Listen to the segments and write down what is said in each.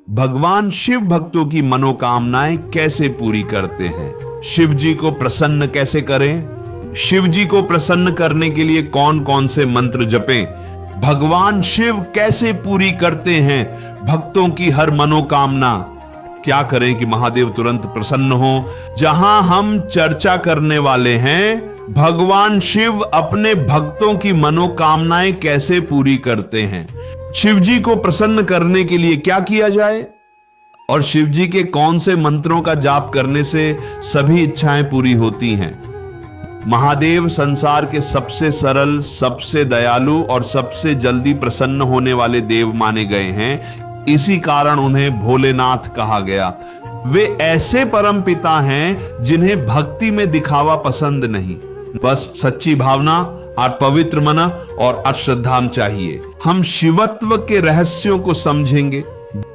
भगवान शिव भक्तों की मनोकामनाएं कैसे पूरी करते हैं? शिव जी को प्रसन्न कैसे करें? शिव जी को प्रसन्न करने के लिए कौन कौन से मंत्र जपें? भगवान शिव कैसे पूरी करते हैं भक्तों की हर मनोकामना? क्या करें कि महादेव तुरंत प्रसन्न हो? जहां हम चर्चा करने वाले हैं भगवान शिव अपने भक्तों की मनोकामनाएं कैसे पूरी करते हैं। शिव जी को प्रसन्न करने के लिए क्या किया जाए और शिव जी के कौन से मंत्रों का जाप करने से सभी इच्छाएं पूरी होती हैं। महादेव संसार के सबसे सरल, सबसे दयालु और सबसे जल्दी प्रसन्न होने वाले देव माने गए हैं। इसी कारण उन्हें भोलेनाथ कहा गया। वे ऐसे परम पिता हैं जिन्हें भक्ति में दिखावा पसंद नहीं, बस सच्ची भावना और पवित्र मन और अश्रद्धा चाहिए। हम शिवत्व के रहस्यों को समझेंगे,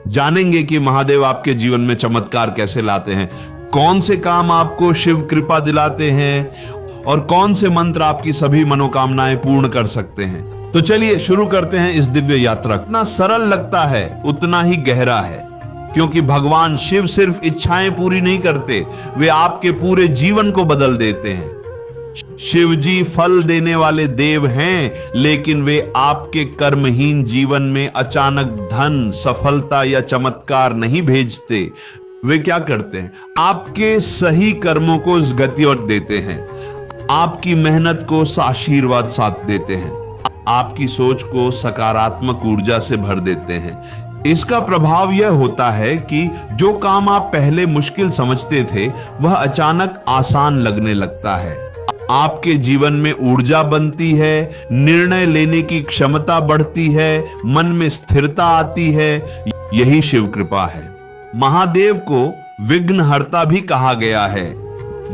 जानेंगे कि महादेव आपके जीवन में चमत्कार कैसे लाते हैं, कौन से काम आपको शिव कृपा दिलाते हैं और कौन से मंत्र आपकी सभी मनोकामनाएं पूर्ण कर सकते हैं। तो चलिए शुरू करते हैं इस दिव्य यात्रा। इतना सरल लगता है उतना ही गहरा है, क्योंकि भगवान शिव सिर्फ इच्छाएं पूरी नहीं करते, वे आपके पूरे जीवन को बदल देते हैं। शिव जी फल देने वाले देव हैं, लेकिन वे आपके कर्महीन जीवन में अचानक धन, सफलता या चमत्कार नहीं भेजते। वे क्या करते हैं? आपके सही कर्मों को गति देते हैं, आपकी मेहनत को आशीर्वाद साथ देते हैं, आपकी सोच को सकारात्मक ऊर्जा से भर देते हैं। इसका प्रभाव यह होता है कि जो काम आप पहले मुश्किल समझते थे वह अचानक आसान लगने लगता है। आपके जीवन में ऊर्जा बनती है, निर्णय लेने की क्षमता बढ़ती है, मन में स्थिरता आती है। यही शिव कृपा है। महादेव को विघ्नहर्ता भी कहा गया है।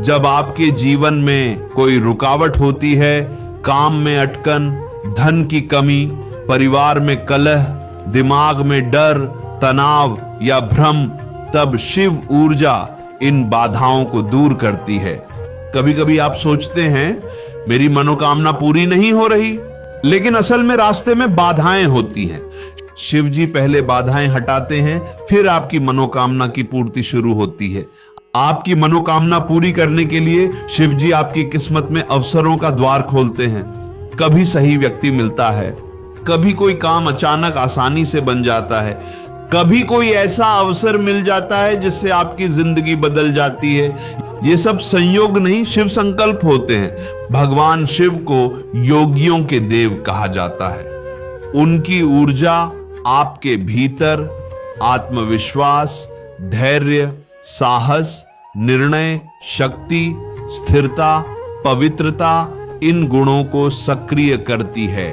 जब आपके जीवन में कोई रुकावट होती है, काम में अटकन, धन की कमी, परिवार में कलह, दिमाग में डर, तनाव या भ्रम, तब शिव ऊर्जा इन बाधाओं को दूर करती है। कभी कभी आप सोचते हैं मेरी मनोकामना पूरी नहीं हो रही, लेकिन असल में रास्ते में बाधाएं होती हैं। शिव जी पहले बाधाएं हटाते हैं, फिर आपकी मनोकामना की पूर्ति शुरू होती है। आपकी मनोकामना पूरी करने के लिए शिव जी आपकी किस्मत में अवसरों का द्वार खोलते हैं। कभी सही व्यक्ति मिलता है, कभी कोई काम अचानक आसानी से बन जाता है, कभी कोई ऐसा अवसर मिल जाता है जिससे आपकी जिंदगी बदल जाती है। ये सब संयोग नहीं, शिव संकल्प होते हैं। भगवान शिव को योगियों के देव कहा जाता है। उनकी ऊर्जा आपके भीतर आत्मविश्वास, धैर्य, साहस, निर्णय शक्ति, स्थिरता, पवित्रता, इन गुणों को सक्रिय करती है।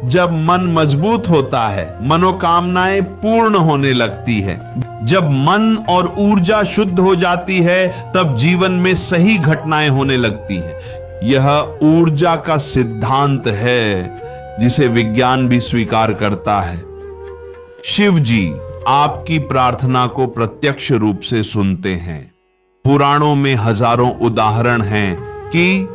जब मन मजबूत होता है, मनोकामनाएं पूर्ण होने लगती है। जब मन और ऊर्जा शुद्ध हो जाती है, तब जीवन में सही घटनाएं होने लगती हैं। यह ऊर्जा का सिद्धांत है जिसे विज्ञान भी स्वीकार करता है। शिव जी आपकी प्रार्थना को प्रत्यक्ष रूप से सुनते हैं। पुराणों में हजारों उदाहरण हैं कि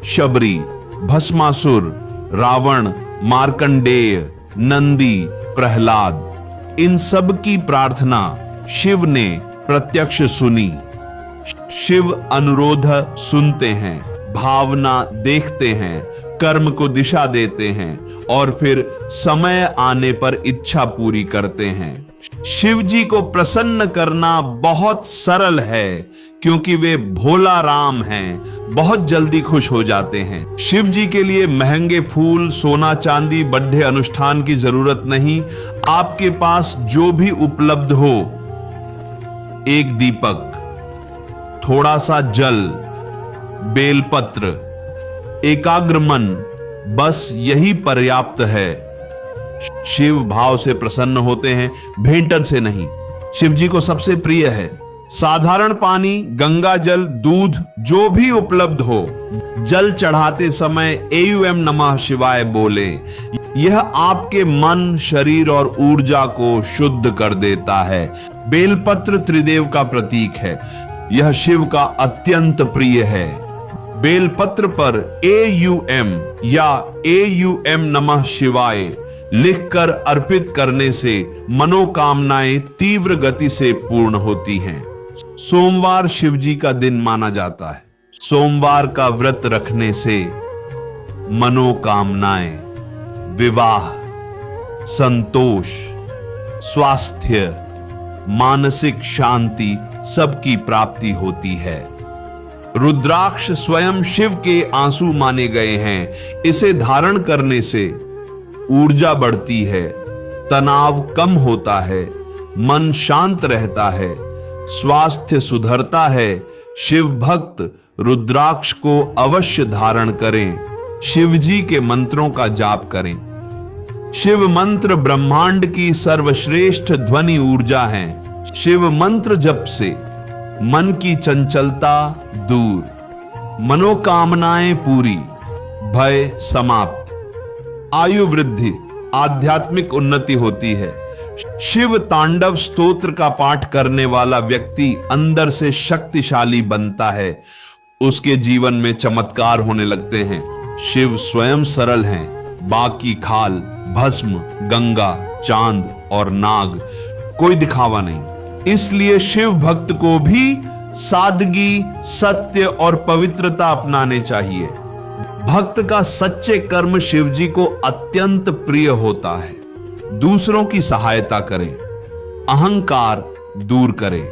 शबरी, भस्मासुर, रावण, मार्कंडेय, नंदी, प्रहलाद, इन सब की प्रार्थना शिव ने प्रत्यक्ष सुनी। शिव अनुरोध सुनते हैं, भावना देखते हैं, कर्म को दिशा देते हैं और फिर समय आने पर इच्छा पूरी करते हैं। शिव जी को प्रसन्न करना बहुत सरल है, क्योंकि वे भोला राम हैं, बहुत जल्दी खुश हो जाते हैं। शिव जी के लिए महंगे फूल, सोना चांदी, बड़े अनुष्ठान की जरूरत नहीं। आपके पास जो भी उपलब्ध हो, एक दीपक, थोड़ा सा जल, बेलपत्र, एकाग्र मन, बस यही पर्याप्त है। शिव भाव से प्रसन्न होते हैं, भेंटन से नहीं। शिव जी को सबसे प्रिय है साधारण पानी, गंगा जल, दूध, जो भी उपलब्ध हो। जल चढ़ाते समय एयुएम नमः शिवाय बोले। यह आपके मन, शरीर और ऊर्जा को शुद्ध कर देता है। बेलपत्र त्रिदेव का प्रतीक है। यह शिव का अत्यंत प्रिय है। बेलपत्र पर एयुएम या एयुएम नमः शिवाय लिखकर अर्पित करने से मनोकामनाएं तीव्र गति से पूर्ण होती हैं। सोमवार शिव जी का दिन माना जाता है। सोमवार का व्रत रखने से मनोकामनाएं, विवाह, संतोष, स्वास्थ्य, मानसिक शांति सबकी प्राप्ति होती है। रुद्राक्ष स्वयं शिव के आंसू माने गए हैं। इसे धारण करने से ऊर्जा बढ़ती है, तनाव कम होता है, मन शांत रहता है, स्वास्थ्य सुधरता है। शिव भक्त रुद्राक्ष को अवश्य धारण करें। शिव जी के मंत्रों का जाप करें। शिव मंत्र ब्रह्मांड की सर्वश्रेष्ठ ध्वनि ऊर्जा है। शिव मंत्र जप से मन की चंचलता दूर, मनोकामनाएं पूरी, भय समाप्त, आयु वृद्धि, आध्यात्मिक उन्नति होती है। शिव तांडव स्तोत्र का पाठ करने वाला व्यक्ति अंदर से शक्तिशाली बनता है। उसके जीवन में चमत्कार होने लगते हैं। शिव स्वयं सरल हैं। बाकी खाल, भस्म, गंगा, चांद और नाग, कोई दिखावा नहीं। इसलिए शिव भक्त को भी सादगी, सत्य और पवित्रता अपनाने चाहिए। भक्त का सच्चे कर्म शिव जी को अत्यंत प्रिय होता है। दूसरों की सहायता करें, अहंकार दूर करें,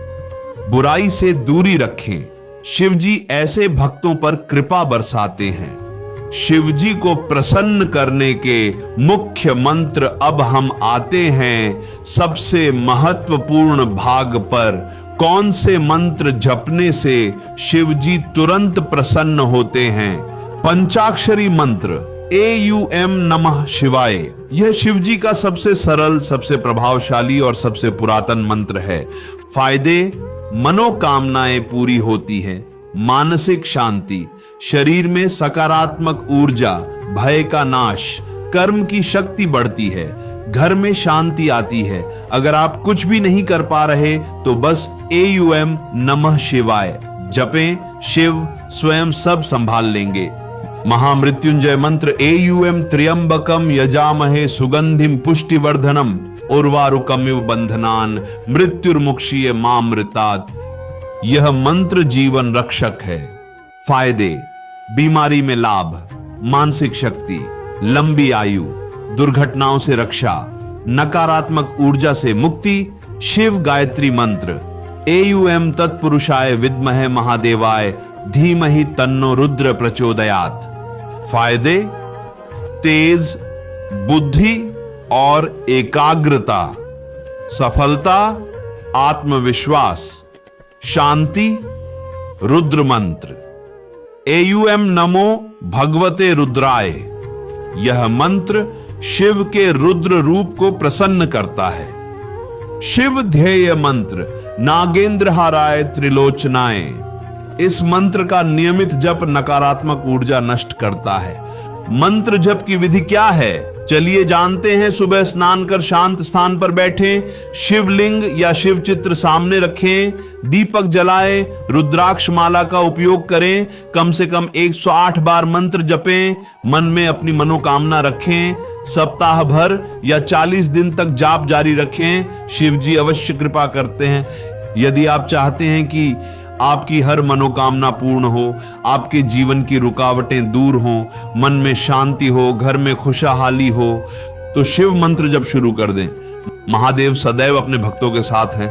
बुराई से दूरी रखें। शिव जी ऐसे भक्तों पर कृपा बरसाते हैं। शिव जी को प्रसन्न करने के मुख्य मंत्र अब हम आते हैं सबसे महत्वपूर्ण भाग पर। कौन से मंत्र जपने से शिव जी तुरंत प्रसन्न होते हैं? पंचाक्षरी मंत्र AUM नमः शिवाय। यह शिव जी का सबसे सरल, सबसे प्रभावशाली और सबसे पुरातन मंत्र है। फायदे: मनोकामनाएं पूरी होती हैं, मानसिक शांति, शरीर में सकारात्मक ऊर्जा, भय का नाश, कर्म की शक्ति बढ़ती है, घर में शांति आती है। अगर आप कुछ भी नहीं कर पा रहे तो बस AUM नमः शिवाय जपें। शिव स्वयं सब संभाल लेंगे। महामृत्युंजय मंत्र AUM त्र्यंबकम यजामहे सुगंधिम पुष्टिवर्धनम उर्वारुकमिव बंधनान मृत्युर्मुक्षीय मामृतात्। यह मंत्र जीवन रक्षक है। फायदे: बीमारी में लाभ, मानसिक शक्ति, लंबी आयु, दुर्घटनाओं से रक्षा, नकारात्मक ऊर्जा से मुक्ति। शिव गायत्री मंत्र AUM तत्पुरुषाय विद्महे महादेवाय धीमहि तन्नो रुद्र प्रचोदयात्। फायदे: तेज बुद्धि और एकाग्रता, सफलता, आत्मविश्वास, शांति। रुद्र मंत्र AUM नमो भगवते रुद्राय। यह मंत्र शिव के रुद्र रूप को प्रसन्न करता है। शिव ध्येय मंत्र नागेंद्रहाराय त्रिलोचनाय। इस मंत्र का नियमित जप नकारात्मक ऊर्जा नष्ट करता है। मंत्र जप की विधि क्या है? चलिए जानते हैं। सुबह स्नान कर शांत स्थान पर बैठें, शिवलिंग या शिव चित्र सामने रखें, दीपक जलाएं, रुद्राक्ष माला का उपयोग करें, कम से कम 108 बार मंत्र जपें, मन में अपनी मनोकामना रखें, सप्ताह भर या 40 दिन तक जाप जारी रखें। शिव जी अवश्य कृपा करते हैं। यदि आप चाहते हैं कि आपकी हर मनोकामना पूर्ण हो, आपके जीवन की रुकावटें दूर हों, मन में शांति हो, घर में खुशहाली हो, तो शिव मंत्र जब शुरू कर दें। महादेव सदैव अपने भक्तों के साथ हैं।